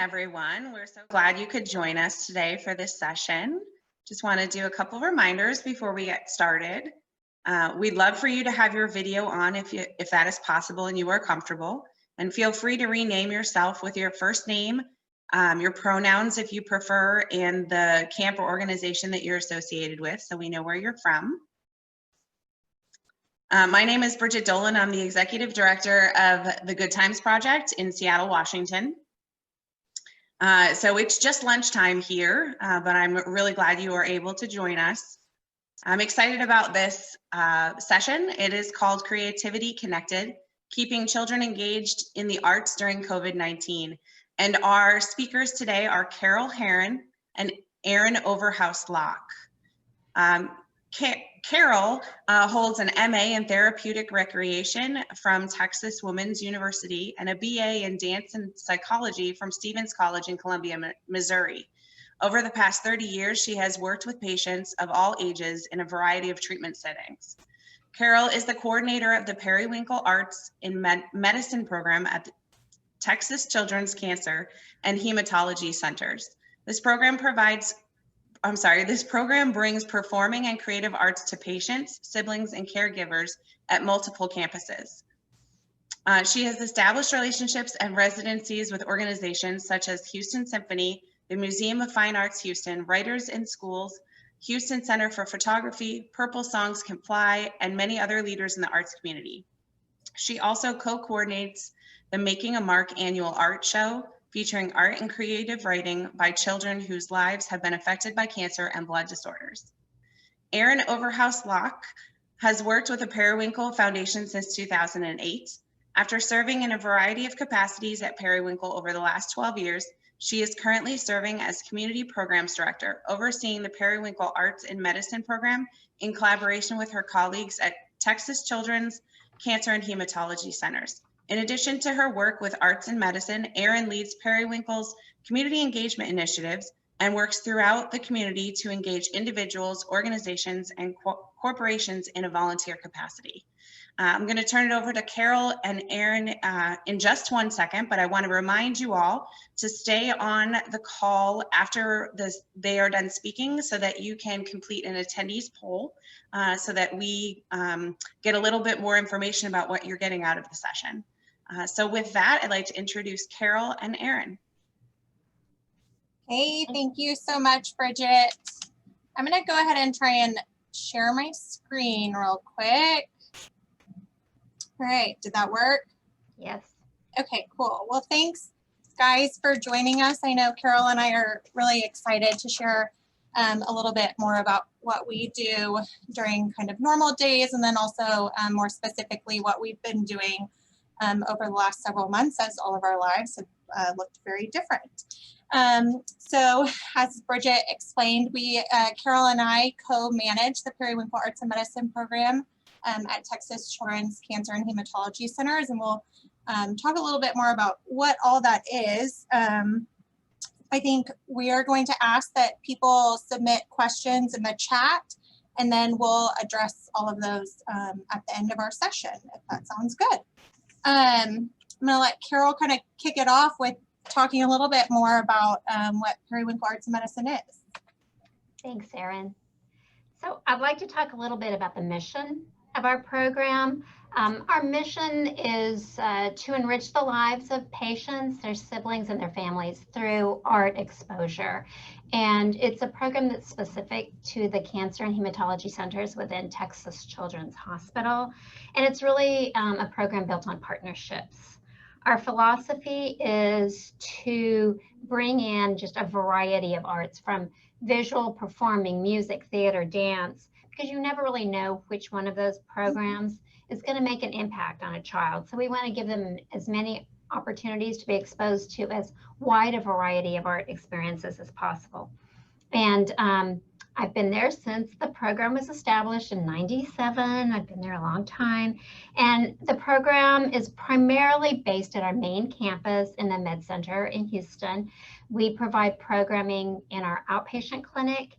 everyone. We're so glad you could join us today for this session. Just want to do a couple reminders before we get started. We'd love for you to have your video on if that is possible and you are comfortable. And feel free to rename yourself with your first name, your pronouns if you prefer, and the camp or organization that you're associated with so we know where you're from. My name is Bridget Dolan. I'm the Executive Director of the Good Times Project in Seattle, Washington. So it's just lunchtime here, but I'm really glad you are able to join us. I'm excited about this session. It is called Creativity Connected, Keeping Children Engaged in the Arts During COVID-19. And our speakers today are Carol Herron and Erin Overhouse-Locke. Carol holds an MA in Therapeutic Recreation from Texas Women's University and a BA in Dance and Psychology from Stevens College in Columbia, Missouri. Over the past 30 years, she has worked with patients of all ages in a variety of treatment settings. Carol is the coordinator of the Periwinkle Arts in Medicine program at the Texas Children's Cancer and Hematology Centers. This program brings performing and creative arts to patients, siblings, and caregivers at multiple campuses. She has established relationships and residencies with organizations such as Houston Symphony, the Museum of Fine Arts Houston, Writers in Schools, Houston Center for Photography, Purple Songs Can Fly, and many other leaders in the arts community. She also co-coordinates the Making a Mark annual art show, featuring art and creative writing by children whose lives have been affected by cancer and blood disorders. Erin Overhouse-Locke has worked with the Periwinkle Foundation since 2008. After serving in a variety of capacities at Periwinkle over the last 12 years, she is currently serving as Community Programs Director, overseeing the Periwinkle Arts in Medicine program in collaboration with her colleagues at Texas Children's Cancer and Hematology Centers. In addition to her work with arts and medicine, Erin leads Periwinkle's community engagement initiatives and works throughout the community to engage individuals, organizations, and corporations in a volunteer capacity. I'm going to turn it over to Carol and Erin in just 1 second, but I want to remind you all to stay on the call after they are done speaking so that you can complete an attendees poll so that we get a little bit more information about what you're getting out of the session. So with that, I'd like to introduce Carol and Erin. Hey, thank you so much, Bridget. I'm going to go ahead and try and share my screen real quick. All right, did that work? Yes. Okay, cool. Well, thanks, guys, for joining us. I know Carol and I are really excited to share a little bit more about what we do during kind of normal days, and then also more specifically what we've been doing over the last several months as all of our lives have looked very different. So as Bridget explained, Carol and I co-manage the Periwinkle Arts and Medicine program at Texas Children's Cancer and Hematology Centers, and we'll talk a little bit more about what all that is. I think we are going to ask that people submit questions in the chat, and then we'll address all of those at the end of our session, if that sounds good. I'm going to let Carol kind of kick it off with talking a little bit more about what Periwinkle Arts and Medicine is. Thanks, Erin. So I'd like to talk a little bit about the mission of our program. Our mission is to enrich the lives of patients, their siblings, and their families through art exposure. And it's a program that's specific to the Cancer and Hematology Centers within Texas Children's Hospital. And it's really a program built on partnerships. Our philosophy is to bring in just a variety of arts, from visual, performing, music, theater, dance, because you never really know which one of those programs is going to make an impact on a child. So we want to give them as many opportunities to be exposed to as wide a variety of art experiences as possible. And I've been there since the program was established in '97. I've been there a long time. And the program is primarily based at our main campus in the Med Center in Houston. We provide programming in our outpatient clinic,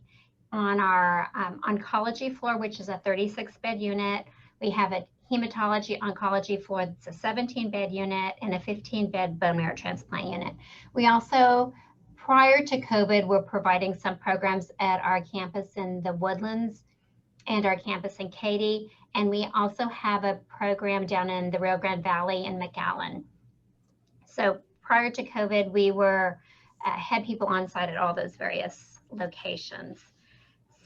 on our oncology floor, which is a 36-bed unit. We have a hematology oncology for it's a 17-bed unit and a 15-bed bone marrow transplant unit. We also, prior to COVID, were providing some programs at our campus in the Woodlands and our campus in Katy. And we also have a program down in the Rio Grande Valley in McAllen. So prior to COVID, we had people on site at all those various locations.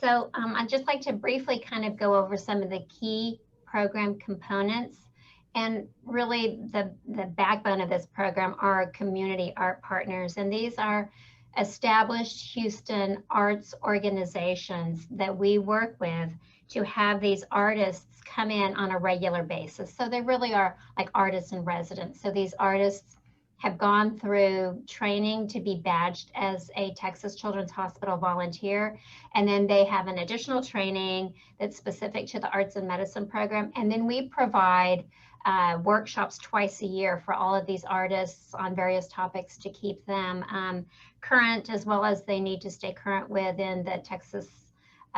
So I'd just like to briefly kind of go over some of the key program components. And really the backbone of this program are our community art partners. And these are established Houston arts organizations that we work with to have these artists come in on a regular basis. So they really are like artists in residence. So these artists have gone through training to be badged as a Texas Children's Hospital volunteer. And then they have an additional training that's specific to the arts and medicine program. And then we provide workshops twice a year for all of these artists on various topics to keep them current, as well as they need to stay current within the Texas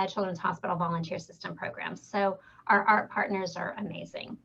Children's Hospital Volunteer System programs. So our art partners are amazing.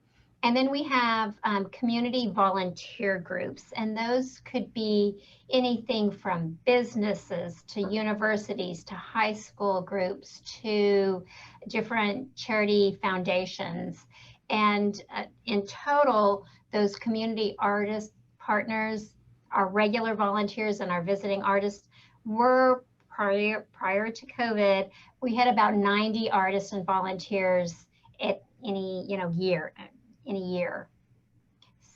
And then we have community volunteer groups, and those could be anything from businesses to universities to high school groups to different charity foundations. And in total, those community artist partners, our regular volunteers and our visiting artists were prior to COVID, we had about 90 artists and volunteers at any year. In a year.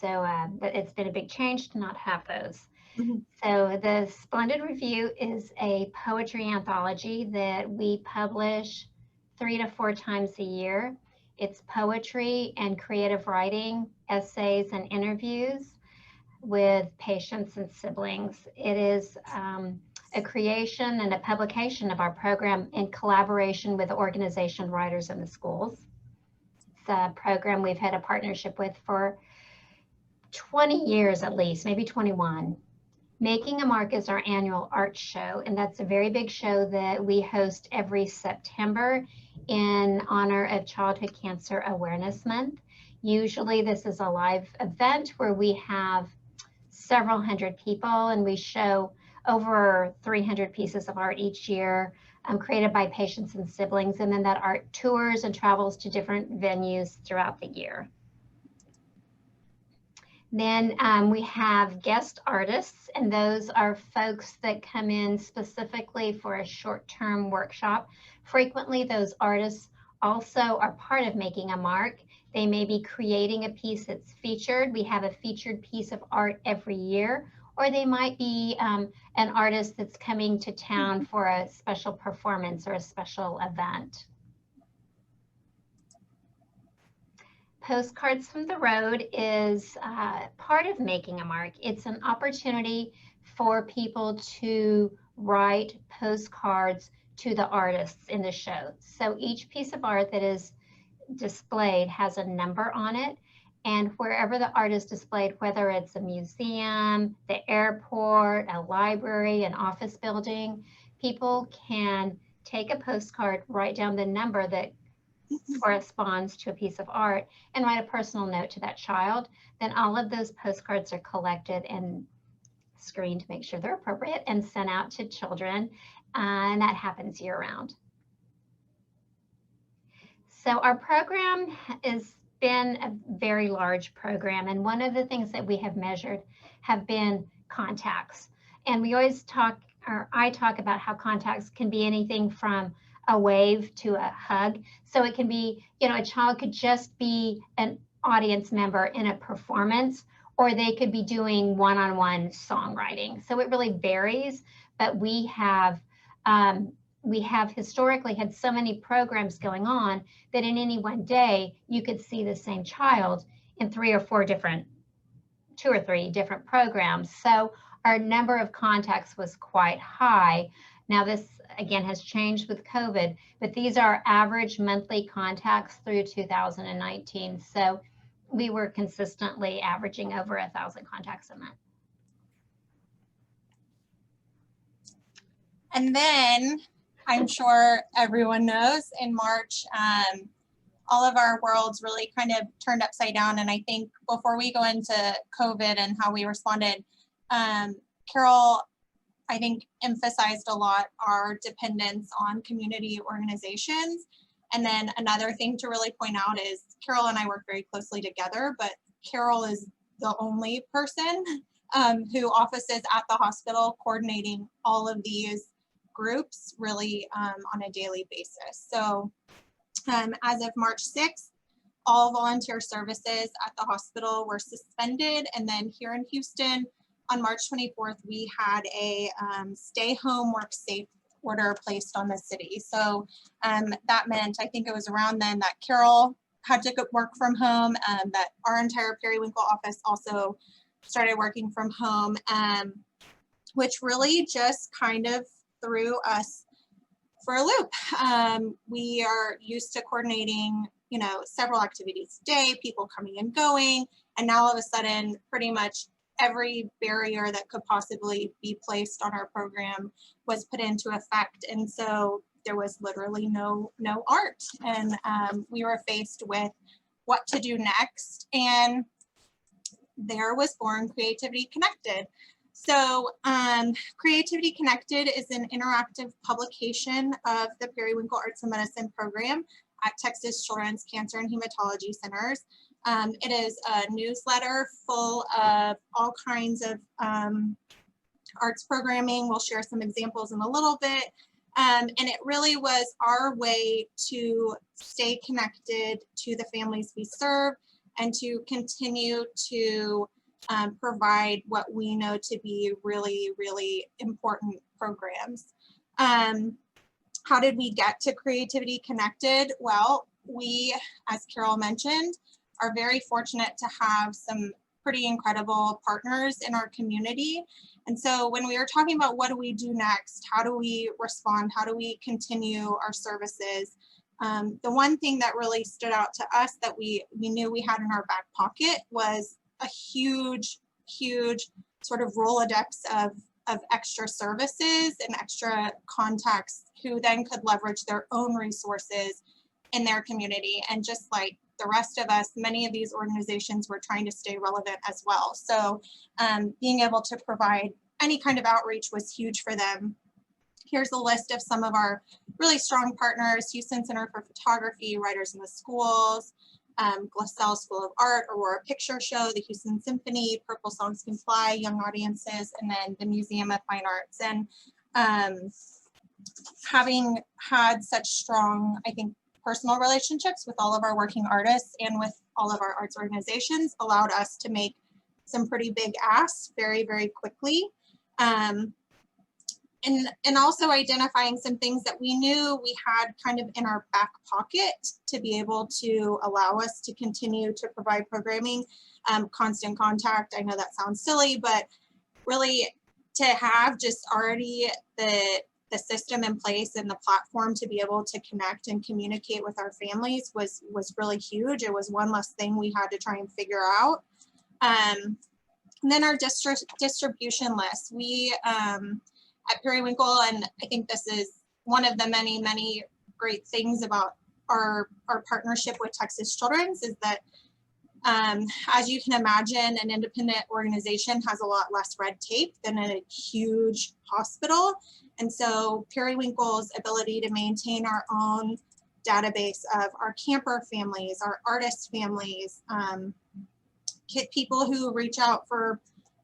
So but it's been a big change to not have those. Mm-hmm. So the Splendid Review is a poetry anthology that we publish 3 to 4 times a year. It's poetry and creative writing, essays and interviews with patients and siblings. It is a creation and a publication of our program in collaboration with the organization Writers in the Schools. A program we've had a partnership with for 20 years at least, maybe 21. Making a Mark is our annual art show, and that's a very big show that we host every September in honor of Childhood Cancer Awareness Month. Usually this is a live event where we have several hundred people, and we show over 300 pieces of art each year. Created by patients and siblings, and then that art tours and travels to different venues throughout the year. Then we have guest artists, and those are folks that come in specifically for a short-term workshop. Frequently, those artists also are part of Making a Mark. They may be creating a piece that's featured. We have a featured piece of art every year. Or they might be an artist that's coming to town for a special performance or a special event. Postcards from the Road is part of Making a Mark. It's an opportunity for people to write postcards to the artists in the show. So each piece of art that is displayed has a number on it. And wherever the art is displayed, whether it's a museum, the airport, a library, an office building, people can take a postcard, write down the number that corresponds to a piece of art, and write a personal note to that child. Then all of those postcards are collected and screened to make sure they're appropriate and sent out to children. And that happens year-round. So our program has been a very large program, and one of the things that we have measured have been contacts. And we always talk, or I talk about how contacts can be anything from a wave to a hug. So it can be, a child could just be an audience member in a performance, or they could be doing one-on-one songwriting. So it really varies, but we have historically had so many programs going on that in any one day, you could see the same child in 2 or 3 different programs. So our number of contacts was quite high. Now this, again, has changed with COVID, but these are average monthly contacts through 2019. So we were consistently averaging over 1,000 contacts a month. And then I'm sure everyone knows in March, all of our worlds really kind of turned upside down. And I think before we go into COVID and how we responded, Carol, I think, emphasized a lot our dependence on community organizations. And then another thing to really point out is Carol and I work very closely together, but Carol is the only person who offices at the hospital coordinating all of these groups really on a daily basis. So as of March 6th, all volunteer services at the hospital were suspended. And then here in Houston, on March 24th, we had a stay home, work safe order placed on the city. So that meant, I think it was around then that Carol had to work from home, that our entire periwinkle office also started working from home, which really just kind of threw us for a loop. We are used to coordinating, you know, several activities a day, people coming and going, and now all of a sudden, pretty much every barrier that could possibly be placed on our program was put into effect. And so there was literally no art. And we were faced with what to do next. And there was born Creativity Connected. So Creativity Connected is an interactive publication of the Periwinkle Arts and Medicine program at Texas Children's Cancer and Hematology Centers. It is a newsletter full of all kinds of arts programming. We'll share some examples in a little bit. And it really was our way to stay connected to the families we serve and to continue to provide what we know to be really, really important programs. How did we get to Creativity Connected? Well, we, as Carol mentioned, are very fortunate to have some pretty incredible partners in our community. And so when we were talking about what do we do next, how do we respond, how do we continue our services, the one thing that really stood out to us that we knew we had in our back pocket was a huge sort of Rolodex of extra services and extra contacts who then could leverage their own resources in their community. And just like the rest of us, many of these organizations were trying to stay relevant as well. So being able to provide any kind of outreach was huge for them. Here's a list of some of our really strong partners: Houston Center for Photography, Writers in the Schools, Glassell School of Art, Aurora Picture Show, the Houston Symphony, Purple Songs Can Fly, Young Audiences, and then the Museum of Fine Arts. And having had such strong, I think, personal relationships with all of our working artists and with all of our arts organizations allowed us to make some pretty big asks very, very quickly. And also identifying some things that we knew we had kind of in our back pocket to be able to allow us to continue to provide programming. Constant Contact, I know that sounds silly, but really to have just already the system in place and the platform to be able to connect and communicate with our families was really huge. It was one less thing we had to try and figure out. And then our distribution list. We, at Periwinkle, and I think this is one of the many, many great things about our partnership with Texas Children's, is that as you can imagine, an independent organization has a lot less red tape than a huge hospital. And so Periwinkle's ability to maintain our own database of our camper families, our artist families, people who reach out for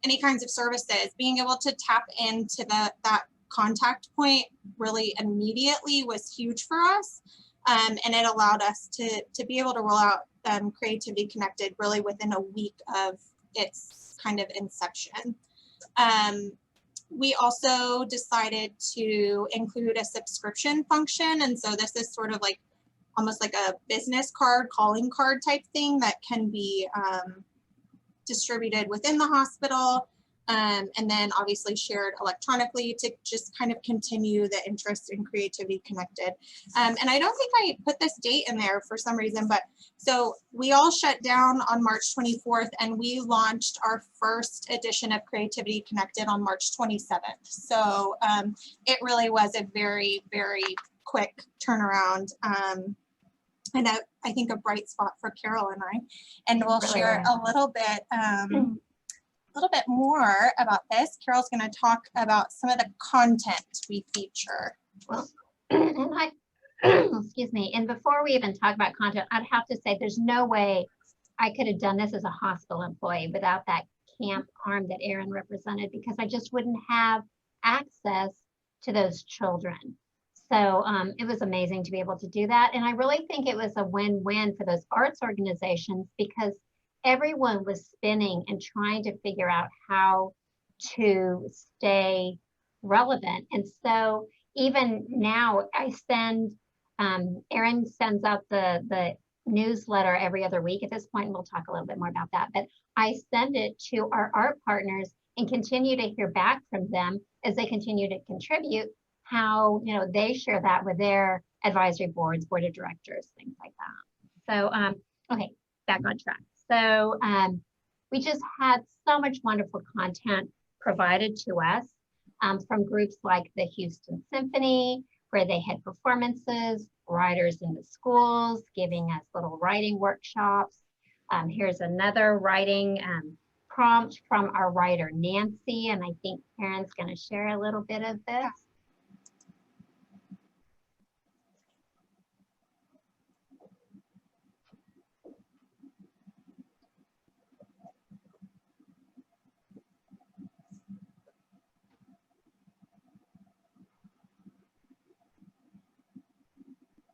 any kinds of services, being able to tap into that contact point really immediately was huge for us. And it allowed us to be able to roll out Creativity Connected really within a week of its kind of inception. We also decided to include a subscription function. And so this is sort of like almost like a business card, calling card type thing that can be distributed within the hospital, and then obviously shared electronically to just kind of continue the interest in Creativity Connected. And I don't think I put this date in there for some reason, but so we all shut down on March 24th and we launched our first edition of Creativity Connected on March 27th. So it really was a very, very quick turnaround. and I think a bright spot for Carol and I. And we'll Really share is. a little bit more about this. Carol's going to talk about some of the content we feature. Well, and excuse me, and before we even talk about content, I'd have to say there's no way I could have done this as a hospital employee without that camp arm that Erin represented, because I just wouldn't have access to those children. So it was amazing to be able to do that. And I really think it was a win-win for those arts organizations, because everyone was spinning and trying to figure out how to stay relevant. And so even now I send, Erin sends out the newsletter every other week at this point, and we'll talk a little bit more about that, but I send it to our art partners and continue to hear back from them as they continue to contribute, how, you know, they share that with their advisory boards, board of directors, things like that. So, okay, back on track. So we just had so much wonderful content provided to us from groups like the Houston Symphony, where they had performances, writers in the schools giving us little writing workshops. Here's another writing prompt from our writer, Nancy, and I think Karen's going to share a little bit of this.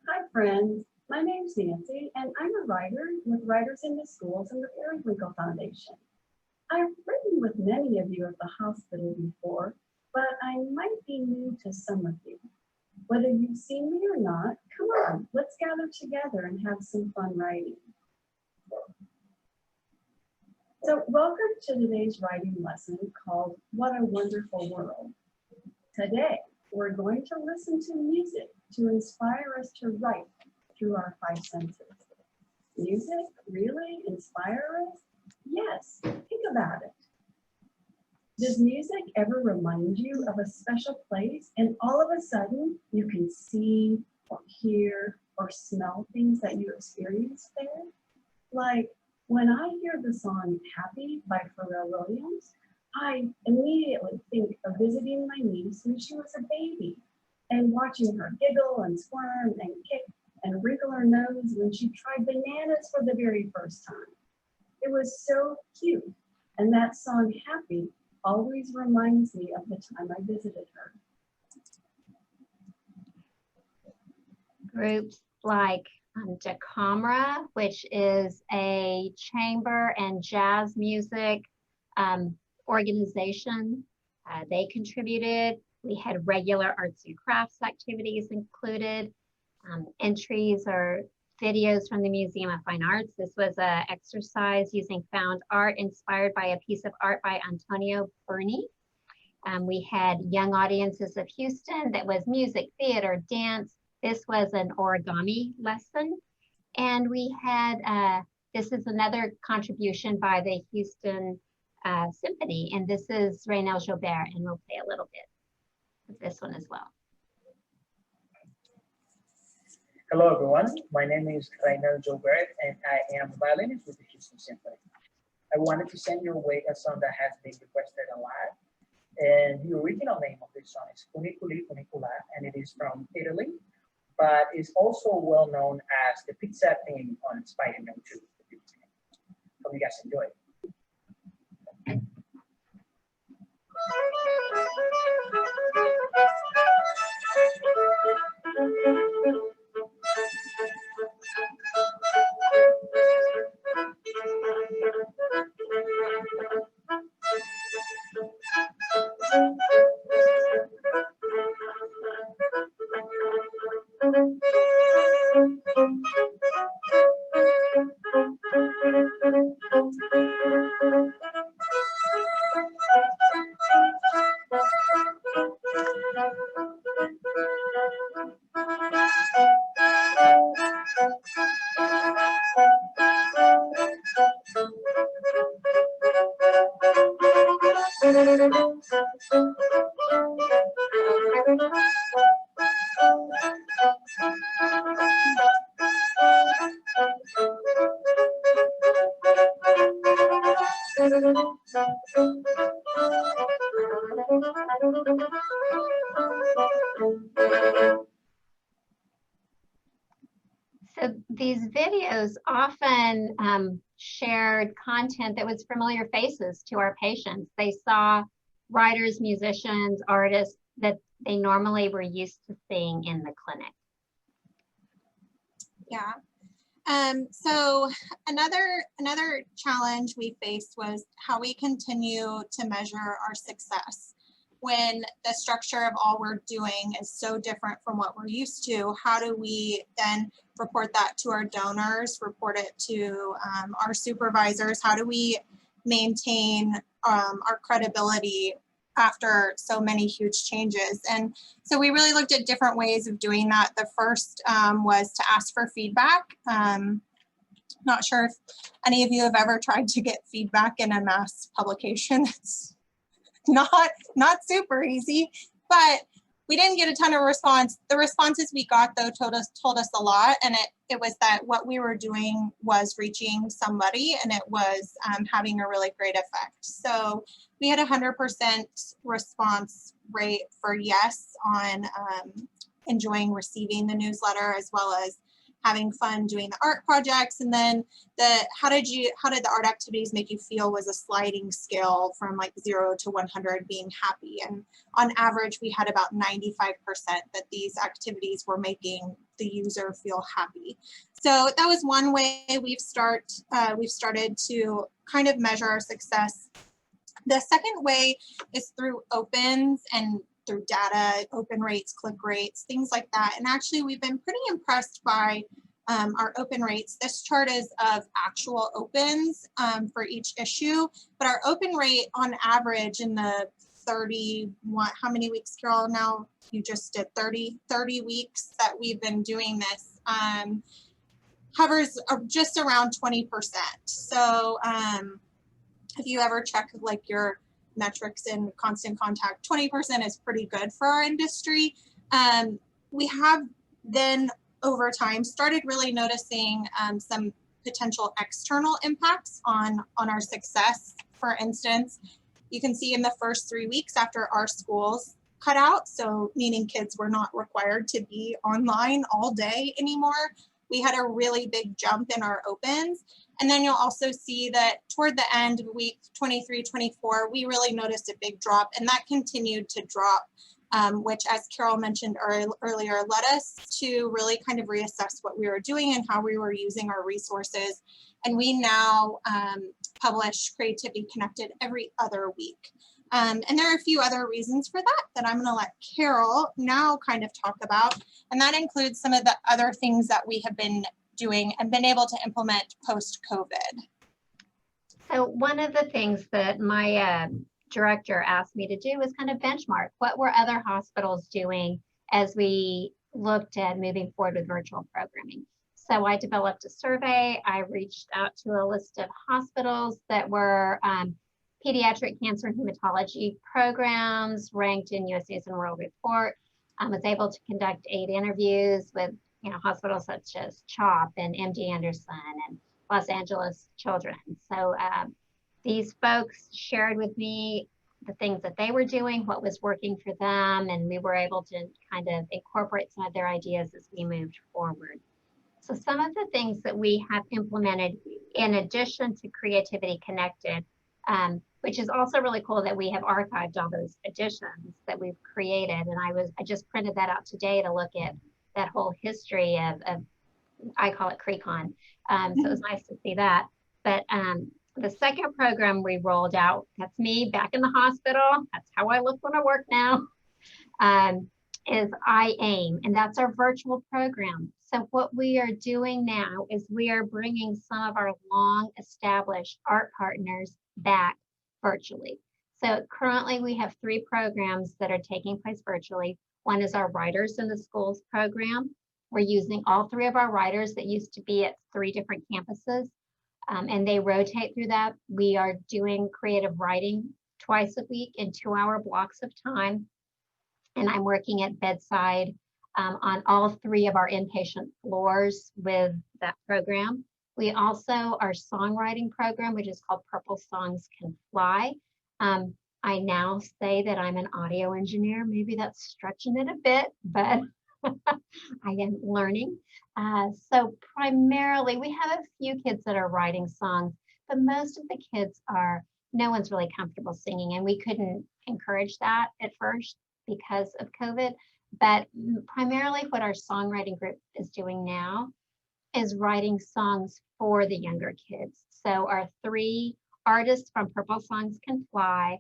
Hi friends, my name's Nancy and I'm a writer with Writers in the Schools and the Periwinkle Foundation. I've written with many of you at the hospital before, but I might be new to some of you. Whether you've seen me or not, come on, let's gather together and have some fun writing. So welcome to today's writing lesson called What a Wonderful World. Today, we're going to listen to music to inspire us to write through our five senses. Music really inspire us? Yes, think about it. Does music ever remind you of a special place and all of a sudden you can see or hear or smell things that you experienced there? Like when I hear the song Happy by Pharrell Williams, I immediately think of visiting my niece when she was a baby and watching her giggle and squirm and kick and wrinkle her nose when she tried bananas for the very first time. It was so cute. And that song Happy always reminds me of the time I visited her. Groups like Decamera, which is a chamber and jazz music organization. They contributed. We had regular arts and crafts activities included. Entries or videos from the Museum of Fine Arts. This was an exercise using found art inspired by a piece of art by Antonio Berni. We had young audiences of Houston that was music, theater, dance. This was an origami lesson. And we had, this is another contribution by the Houston Symphony, and this is Raynel Jobert, and we'll play a little bit of this one as well. Hello everyone, my name is Raynel Jobert and I am a violinist with the Houston Symphony. I wanted to send your way a song that has been requested a lot, and the original name of this song is Funiculi Funicula, and it is from Italy, but is also well known as the pizza theme on Spider-Man 2. Hope you guys enjoy it. So these videos often shared content that was familiar faces to our patients. They saw writers, musicians, artists that they normally were used to seeing in the clinic. Yeah. So another challenge we faced was how we continue to measure our success when the structure of all we're doing is so different from what we're used to. How do we then report that to our donors, report it to our supervisors? How do we maintain our credibility after so many huge changes? And so we really looked at different ways of doing that. The first was to ask for feedback. Not sure if any of you have ever tried to get feedback in a mass publication. It's not super easy, but we didn't get a ton of response. The responses we got though told us a lot, and it was that what we were doing was reaching somebody, and it was having a really great effect. So we had 100% response rate for yes on enjoying receiving the newsletter, as well as having fun doing the art projects. And then how did the art activities make you feel was a sliding scale from like 0 to 100 being happy. And on average, we had about 95% that these activities were making the user feel happy. So that was one way we've started to kind of measure our success. The second way is through opens and through data, open rates, click rates, things like that. And actually, we've been pretty impressed by our open rates. This chart is of actual opens for each issue, but our open rate on average in the 30, how many weeks, Carol, now? You just did 30 weeks that we've been doing this, hovers just around 20%. So if you ever check like your metrics in Constant Contact, 20% is pretty good for our industry. We have then over time started really noticing some potential external impacts on our success. For instance, you can see in the first 3 weeks after our schools cut out, so meaning kids were not required to be online all day anymore, we had a really big jump in our opens. And then you'll also see that toward the end of week 23, 24, we really noticed a big drop, and that continued to drop, which, as Carol mentioned earlier, led us to really kind of reassess what we were doing and how we were using our resources. And we now publish Creativity Connected every other week. And there are a few other reasons for that I'm going to let Carol now kind of talk about. And that includes some of the other things that we have been doing and been able to implement post-COVID. So one of the things that my director asked me to do was kind of benchmark what were other hospitals doing as we looked at moving forward with virtual programming. So I developed a survey. I reached out to a list of hospitals that were pediatric cancer and hematology programs ranked in US News and World Report. I was able to conduct 8 interviews with hospitals such as CHOP and MD Anderson and Los Angeles Children's. So these folks shared with me the things that they were doing, what was working for them, and we were able to kind of incorporate some of their ideas as we moved forward. So some of the things that we have implemented in addition to Creativity Connected, which is also really cool that we have archived all those additions that we've created. And I just printed that out today to look at that whole history of I call it CreCon. So it was nice to see that. But the second program we rolled out, that's me back in the hospital. That's how I look when I work now, is I-AIM, and that's our virtual program. So what we are doing now is we are bringing some of our long established art partners back virtually. So currently we have 3 programs that are taking place virtually. One is our Writers in the Schools program. We're using all 3 of our writers that used to be at 3 different campuses, and they rotate through that. We are doing creative writing twice a week in 2-hour blocks of time. And I'm working at bedside on all 3 of our inpatient floors with that program. We also, our songwriting program, which is called Purple Songs Can Fly. I now say that I'm an audio engineer. Maybe that's stretching it a bit, but I am learning. So primarily, we have a few kids that are writing songs, but most of the kids are, no one's really comfortable singing, and we couldn't encourage that at first because of COVID. But primarily what our songwriting group is doing now is writing songs for the younger kids. So our 3 artists from Purple Songs Can Fly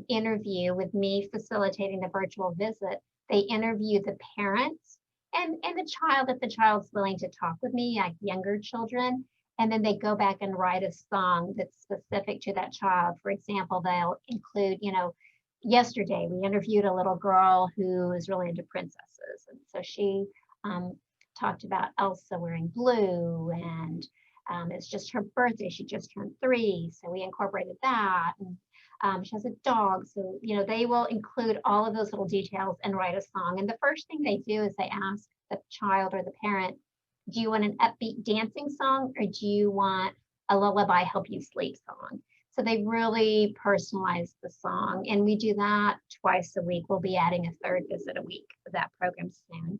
interview with me facilitating the virtual visit. They interview the parents and the child, if the child's willing to talk with me, like younger children, and then they go back and write a song that's specific to that child. For example, they'll include, yesterday we interviewed a little girl who is really into princesses. And so she talked about Elsa wearing blue, and it's just her birthday. She just turned 3. So we incorporated that. And she has a dog. So, they will include all of those little details and write a song. And the first thing they do is they ask the child or the parent, do you want an upbeat dancing song, or do you want a lullaby help you sleep song? So they really personalize the song. And we do that twice a week. We'll be adding a 3rd visit a week for that program soon.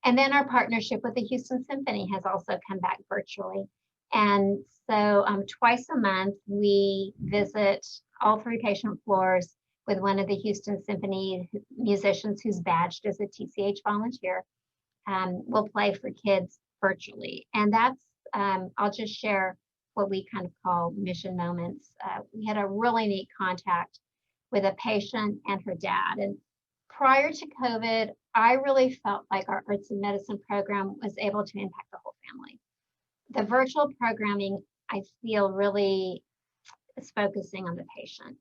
And then our partnership with the Houston Symphony has also come back virtually. And so twice a month, we visit all 3 patient floors with one of the Houston Symphony musicians who's badged as a TCH volunteer. We'll play for kids virtually. And that's, I'll just share what we kind of call mission moments. We had a really neat contact with a patient and her dad. And prior to COVID, I really felt like our arts and medicine program was able to impact the whole family. The virtual programming, I feel, really is focusing on the patient,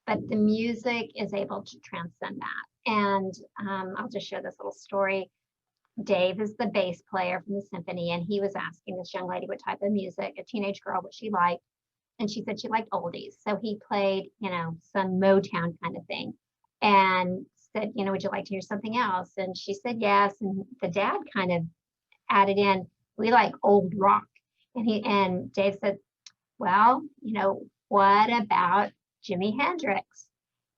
but the music is able to transcend that. And I'll just share this little story. Dave is the bass player from the symphony, and he was asking this young lady what type of music, a teenage girl, what she liked. And she said she liked oldies. So he played, some Motown kind of thing, and said, would you like to hear something else? And she said yes. And the dad kind of added in, we like old rock. And Dave said, well, what about Jimi Hendrix?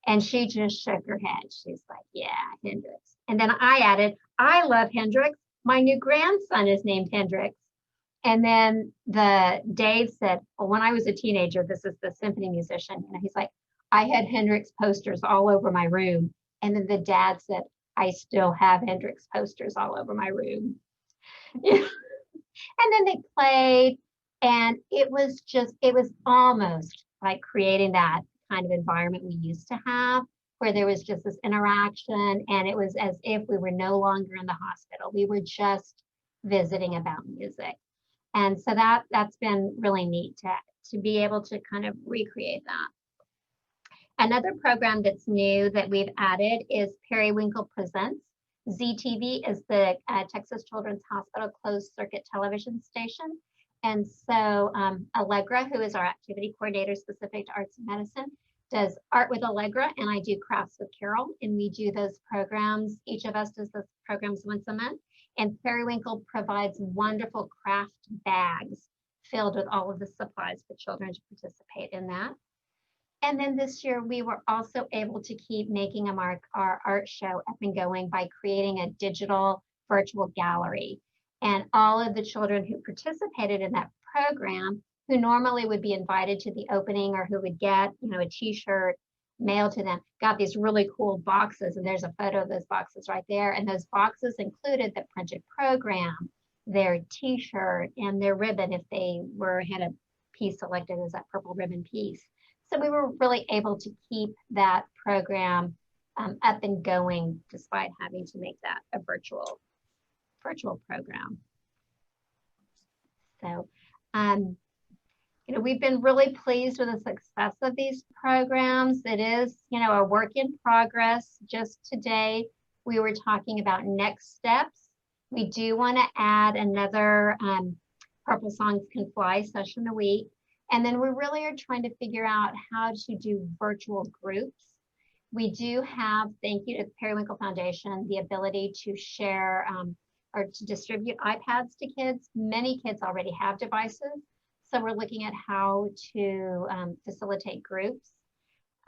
And she just shook her head. She's like, yeah, Hendrix. And then I added, I love Hendrix. My new grandson is named Hendrix. And then Dave said, well, when I was a teenager, this is the symphony musician. He's like, I had Hendrix posters all over my room. And then the dad said, I still have Hendrix posters all over my room. And then they played, and it was almost like creating that kind of environment we used to have, where there was just this interaction, and it was as if we were no longer in the hospital. We were just visiting about music. And so that's been really neat to be able to kind of recreate that. Another program that's new that we've added is Periwinkle Presents. ZTV is the Texas Children's Hospital closed circuit television station. And so Allegra, who is our activity coordinator specific to arts and medicine, does Art with Allegra, and I do Crafts with Carol. And we do those programs. Each of us does those programs once a month. And Periwinkle provides wonderful craft bags filled with all of the supplies for children to participate in that. And then this year, we were also able to keep making our art show up and going by creating a digital virtual gallery. And all of the children who participated in that program, who normally would be invited to the opening or who would get, a t-shirt mailed to them, got these really cool boxes. And there's a photo of those boxes right there. And those boxes included the printed program, their t-shirt, and their ribbon if they had a piece selected as that purple ribbon piece. So we were really able to keep that program up and going despite having to make that a virtual program. So, we've been really pleased with the success of these programs. It is, a work in progress. Just today, we were talking about next steps. We do want to add another Purple Songs Can Fly session a week. And then we really are trying to figure out how to do virtual groups. We do have, thank you to the Periwinkle Foundation, the ability to share or to distribute iPads to kids. Many kids already have devices. So we're looking at how to facilitate groups.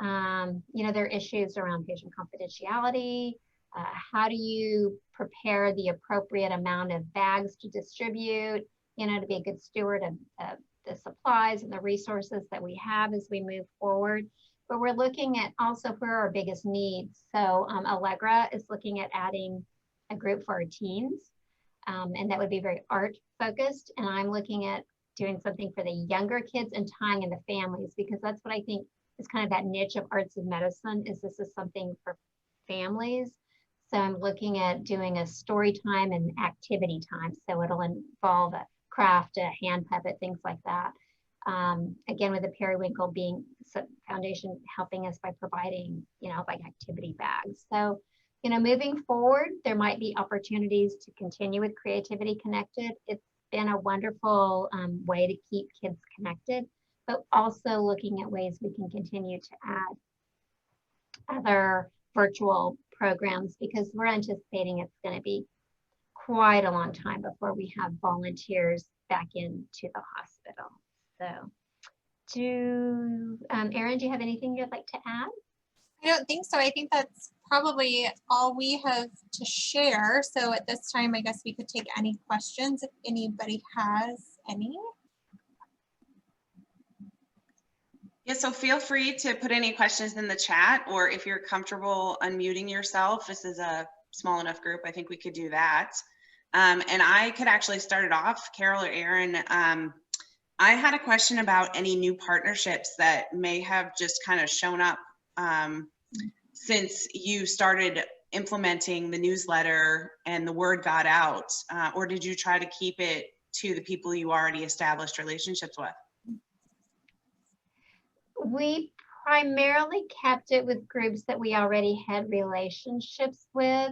There are issues around patient confidentiality. How do you prepare the appropriate amount of bags to distribute, to be a good steward of the supplies and the resources that we have as we move forward. But we're looking at also where our biggest needs. So Allegra is looking at adding a group for our teens, and that would be very art focused. And I'm looking at doing something for the younger kids and tying in the families, because that's what I think is kind of that niche of arts and medicine, is this is something for families. So I'm looking at doing a story time and activity time. So it'll involve a craft, a hand puppet, things like that. Again, with the Periwinkle being Foundation helping us by providing, like activity bags. So, moving forward, there might be opportunities to continue with Creativity Connected. It's been a wonderful way to keep kids connected, but also looking at ways we can continue to add other virtual programs, because we're anticipating it's going to be quite a long time before we have volunteers back into the hospital. So Erin, do you have anything you'd like to add? I don't think so. I think that's probably all we have to share. So at this time, I guess we could take any questions if anybody has any. Yeah, so feel free to put any questions in the chat, or if you're comfortable unmuting yourself, this is a small enough group, I think we could do that. And I could actually start it off, Carol or Erin. I had a question about any new partnerships that may have just kind of shown up since you started implementing the newsletter and the word got out, or did you try to keep it to the people you already established relationships with? We primarily kept it with groups that we already had relationships with.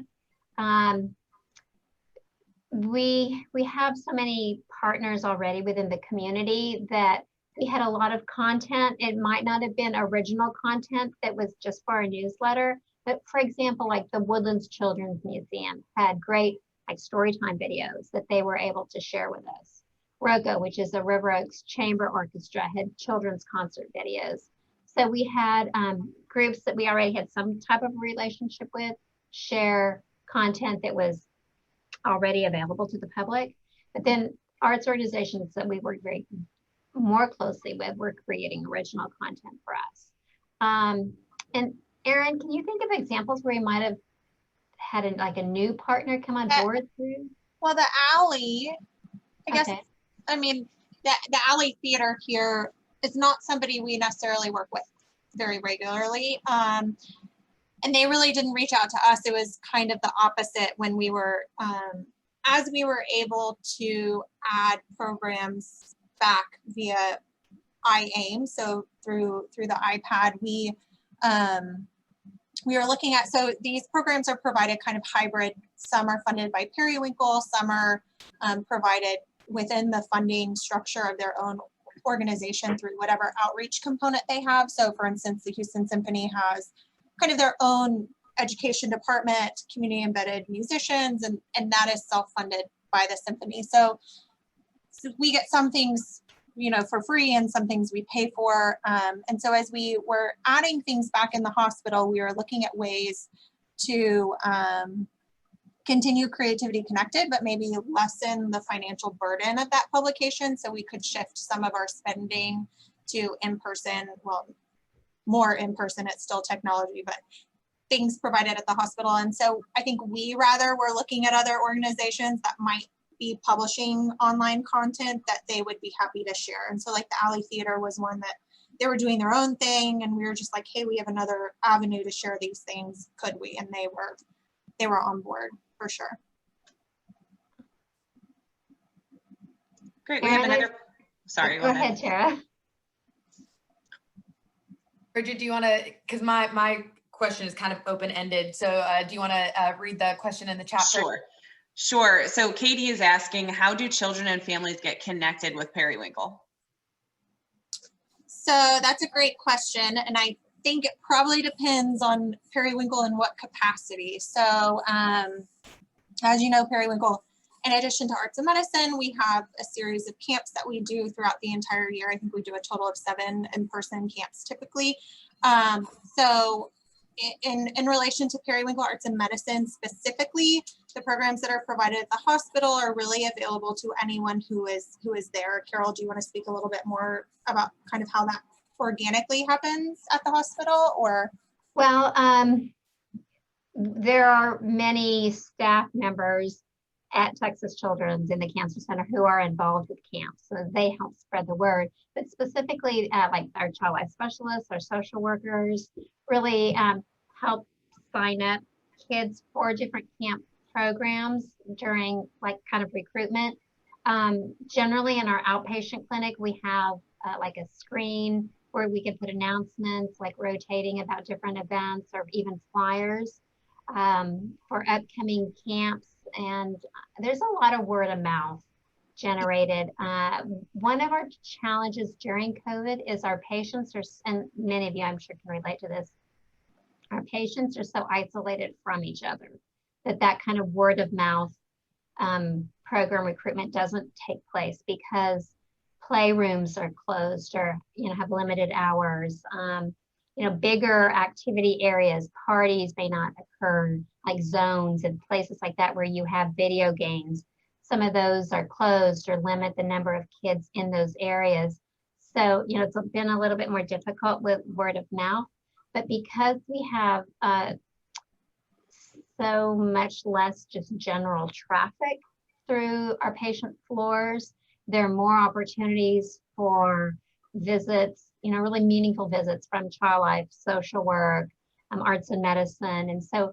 We have so many partners already within the community that we had a lot of content. It might not have been original content that was just for our newsletter, but for example, like the Woodlands Children's Museum had great storytime videos that they were able to share with us. ROCO, which is the River Oaks Chamber Orchestra, had children's concert videos. So we had groups that we already had some type of relationship with share content that was already available to the public. But then arts organizations that we worked very more closely with were creating original content for us. And Erin, can you think of examples where you might have had a new partner come on board through? Well, the Alley, I guess, Okay. I mean, the Alley Theater here is not somebody we necessarily work with very regularly. And they really didn't reach out to us. It was kind of the opposite when we were, as we were able to add programs back via iAIM, so through the iPad, we were looking at, so these programs are provided kind of hybrid. Some are funded by Periwinkle, some are provided within the funding structure of their own organization through whatever outreach component they have. So for instance, the Houston Symphony has kind of their own education department, community embedded musicians, and that is self-funded by the symphony. So we get some things, for free, and some things we pay for. And so as we were adding things back in the hospital, we were looking at ways to continue Creativity Connected, but maybe lessen the financial burden of that publication, so we could shift some of our spending to in-person, well, more in-person. It's still technology, but things provided at the hospital. And so I think we rather were looking at other organizations that might be publishing online content that they would be happy to share. And so like the Alley Theater was one that they were doing their own thing, and we were just like, hey, we have another avenue to share these things, could we? And they were on board for sure. Great, we have another, sorry, Go ahead, Tara. Bridget, do you want to, because my question is kind of open-ended, so do you want to read the question in the chat? Sure. So Katie is asking, how do children and families get connected with Periwinkle? So that's a great question, and I think it probably depends on Periwinkle in what capacity. So as you know, Periwinkle In addition to arts and medicine, we have a series of camps that we do throughout the entire year. I think we do a total of 7 in-person camps typically. So in relation to periwinkle arts and medicine specifically, the programs that are provided at the hospital are really available to anyone who is there. Carol, do you want to speak a little bit more about kind of how that organically happens at the hospital, or? Well, there are many staff members at Texas Children's in the Cancer Center who are involved with camps, so they help spread the word. But specifically, like our child life specialists, our social workers, really help sign up kids for different camp programs during like kind of recruitment. Generally, in our outpatient clinic, we have like a screen where we can put announcements like rotating about different events or even flyers for upcoming camps. And there's a lot of word of mouth generated. One of our challenges during COVID is our patients are, and many of you I'm sure can relate to this, our patients are so isolated from each other that kind of word of mouth program recruitment doesn't take place because playrooms are closed or have limited hours. Bigger activity areas, parties may not occur, like zones and places like that where you have video games. Some of those are closed or limit the number of kids in those areas. So, it's been a little bit more difficult with word of mouth, but because we have so much less just general traffic through our patient floors, there are more opportunities for visits, really meaningful visits from child life, social work, arts and medicine. And so,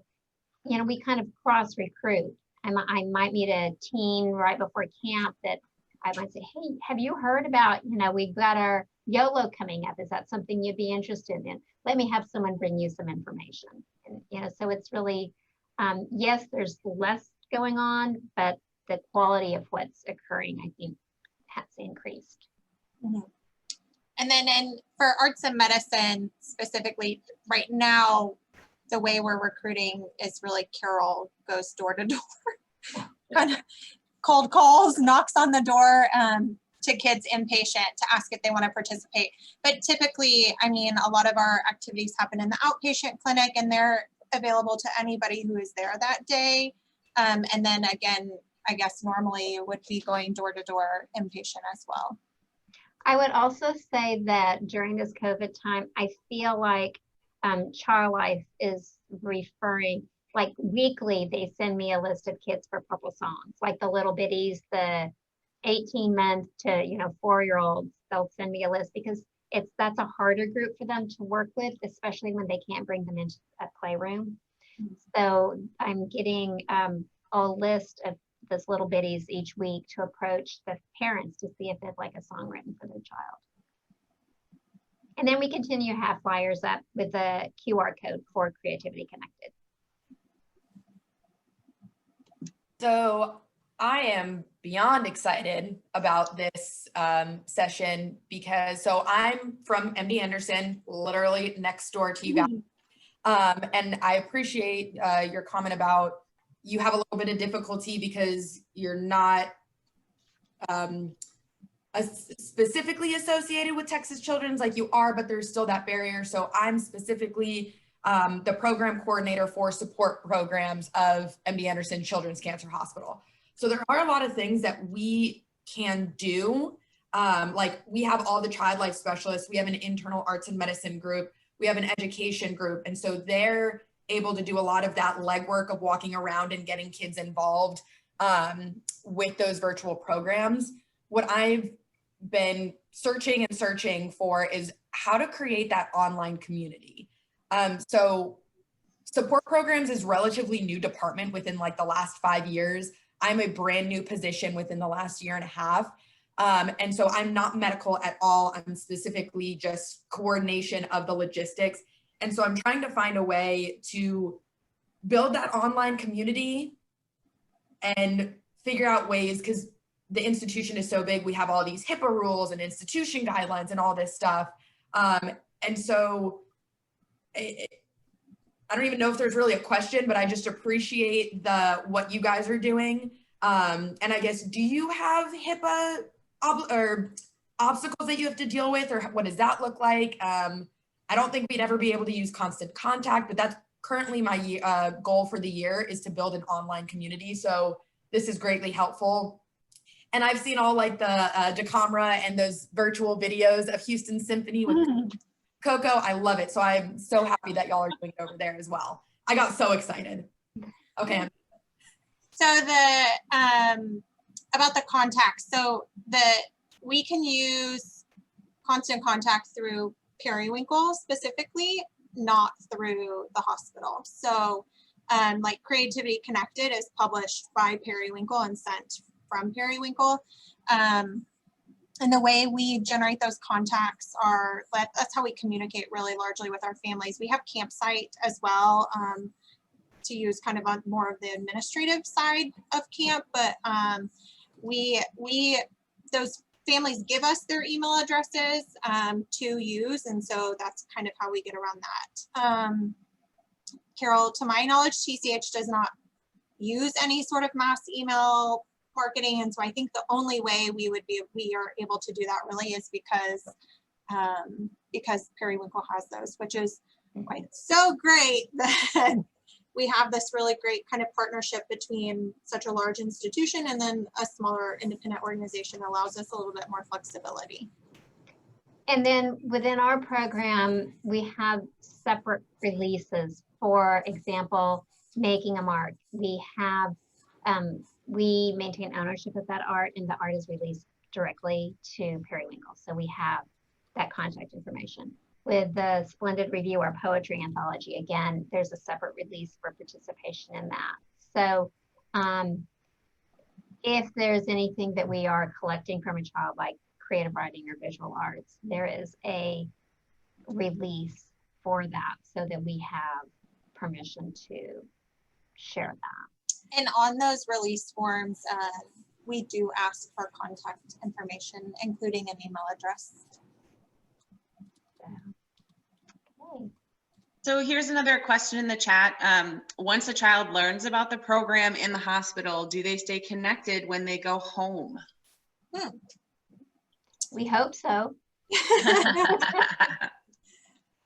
we kind of cross recruit. I might meet a teen right before camp that I might say, hey, have you heard about, we've got our YOLO coming up. Is that something you'd be interested in? Let me have someone bring you some information. And, so it's really, yes, there's less going on, but the quality of what's occurring, I think, has increased. Mm-hmm. And then for arts and medicine specifically, right now, the way we're recruiting is really Carol goes door to door, kind of cold calls, knocks on the door to kids inpatient to ask if they want to participate. But typically, a lot of our activities happen in the outpatient clinic and they're available to anybody who is there that day. And then again, I guess normally it would be going door to door inpatient as well. I would also say that during this COVID time, I feel like Child Life is referring, like weekly, they send me a list of kids for Purple Songs, like the little bitties, the 18-month to 4-year-olds. They'll send me a list because that's a harder group for them to work with, especially when they can't bring them into a playroom. Mm-hmm. So I'm getting a list of those little bitties each week to approach the parents to see if they'd like a song written for their child. And then we continue to have flyers up with the QR code for Creativity Connected. So I am beyond excited about this session because I'm from MD Anderson, literally next door to you guys. And I appreciate your comment about you have a little bit of difficulty because you're not specifically associated with Texas Children's like you are, but there's still that barrier. So I'm specifically the program coordinator for support programs of MD Anderson Children's Cancer Hospital. So there are a lot of things that we can do. Like we have all the child life specialists, we have an internal arts and medicine group, we have an education group. And so they're able to do a lot of that legwork of walking around and getting kids involved with those virtual programs. What I've been searching for is how to create that online community. So support programs is relatively new department within like the last 5 years. I'm a brand new position within the last year and a half. And so I'm not medical at all. I'm specifically just coordination of the logistics. And so I'm trying to find a way to build that online community and figure out ways, because the institution is so big, we have all these HIPAA rules and institution guidelines and all this stuff. And so I don't even know if there's really a question, but I just appreciate what you guys are doing. And I guess, do you have HIPAA or obstacles that you have to deal with, or what does that look like? I don't think we'd ever be able to use constant contact, but that's currently my goal for the year, is to build an online community. So this is greatly helpful. And I've seen all like the DeCamera and those virtual videos of Houston Symphony with COCA-I. I love it. So I'm so happy that y'all are doing it over there as well. I got so excited. Okay. So about the contacts, so we can use constant contact through Periwinkle specifically, not through the hospital. So like Creativity Connected is published by Periwinkle and sent from Periwinkle. And the way we generate those contacts are, that's how we communicate really largely with our families. We have Campsite as well, to use kind of on more of the administrative side of camp, but those families give us their email addresses to use, and so that's kind of how we get around that. Carol, to my knowledge, TCH does not use any sort of mass email marketing, and so I think the only way we are able to do that really is because Periwinkle has those, which is why it's so great that we have this really great kind of partnership between such a large institution and then a smaller independent organization allows us a little bit more flexibility. And then within our program, we have separate releases. For example, Making a Mark. We have, we maintain ownership of that art, and the art is released directly to Periwinkle. So we have that contact information. With the Splendid Review, our poetry anthology, again, there's a separate release for participation in that. So if there's anything that we are collecting from a child, like creative writing or visual arts, there is a release for that so that we have permission to share that. And on those release forms, we do ask for contact information, including an email address. Okay. So here's another question in the chat. Once a child learns about the program in the hospital, do they stay connected when they go home? We hope so.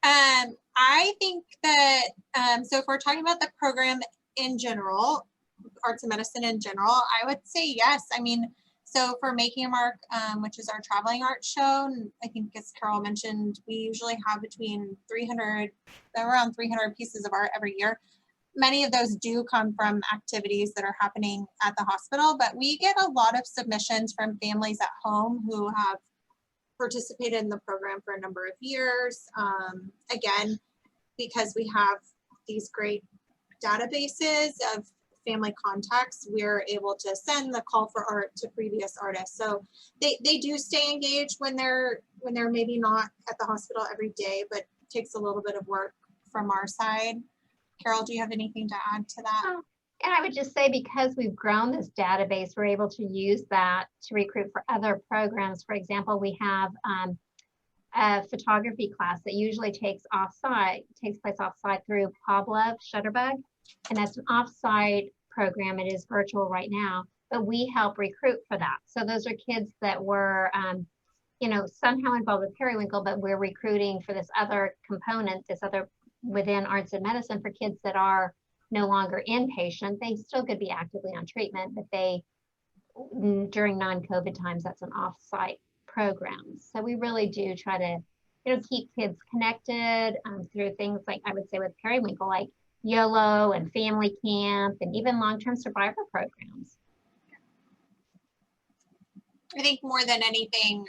I think that, so if we're talking about the program in general, arts and medicine in general, I would say yes. I mean, so for Making a Mark, which is our traveling art show, and I think as Carol mentioned, we usually have between around 300 pieces of art every year. Many of those do come from activities that are happening at the hospital, but we get a lot of submissions from families at home who have participated in the program for a number of years. Again, because we have these great databases of family contacts, we're able to send the call for art to previous artists. So they do stay engaged when they're maybe not at the hospital every day, but it takes a little bit of work from our side. Carol, do you have anything to add to that? And I would just say, because we've grown this database, we're able to use that to recruit for other programs. For example, we have a photography class that usually takes place offsite through Pavlov Shutterbug, and that's an offsite program. It is virtual right now, but we help recruit for that. So those are kids that were, somehow involved with Periwinkle, but we're recruiting for this other component, within arts and medicine, for kids that are no longer inpatient. They still could be actively on treatment, but during non-COVID times, that's an off-site program. So we really do try to, keep kids connected through things like, I would say with Periwinkle, like YOLO and family camp, and even long-term survivor programs. I think more than anything,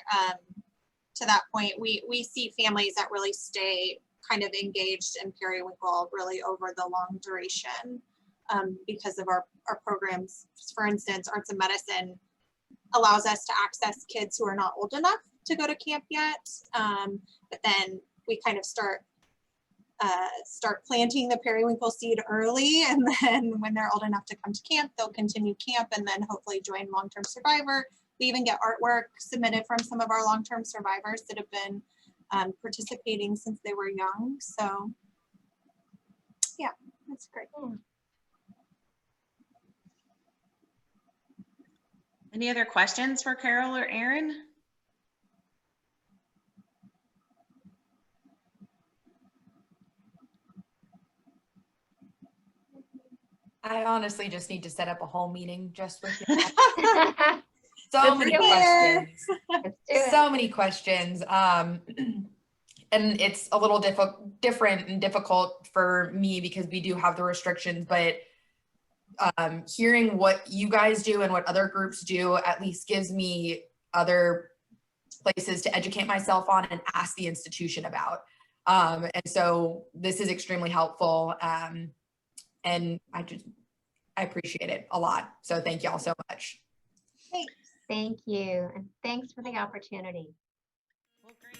to that point, we see families that really stay kind of engaged in Periwinkle really over the long duration because of our programs. For instance, arts and medicine allows us to access kids who are not old enough to go to camp yet, but then we kind of start planting the Periwinkle seed early, and then when they're old enough to come to camp, they'll continue camp and then hopefully join long-term survivor. We even get artwork submitted from some of our long-term survivors that have been participating since they were young. So yeah, that's great. Any other questions for Carol or Aaron? I honestly just need to set up a whole meeting just with you. So Let's many do it. questions. Let's do it. So many questions. And it's a little different and difficult for me because we do have the restrictions, but hearing what you guys do and what other groups do at least gives me other places to educate myself on and ask the institution about. And so this is extremely helpful. And I appreciate it a lot. So thank you all so much. Thanks. Thank you. And thanks for the opportunity. Well, great.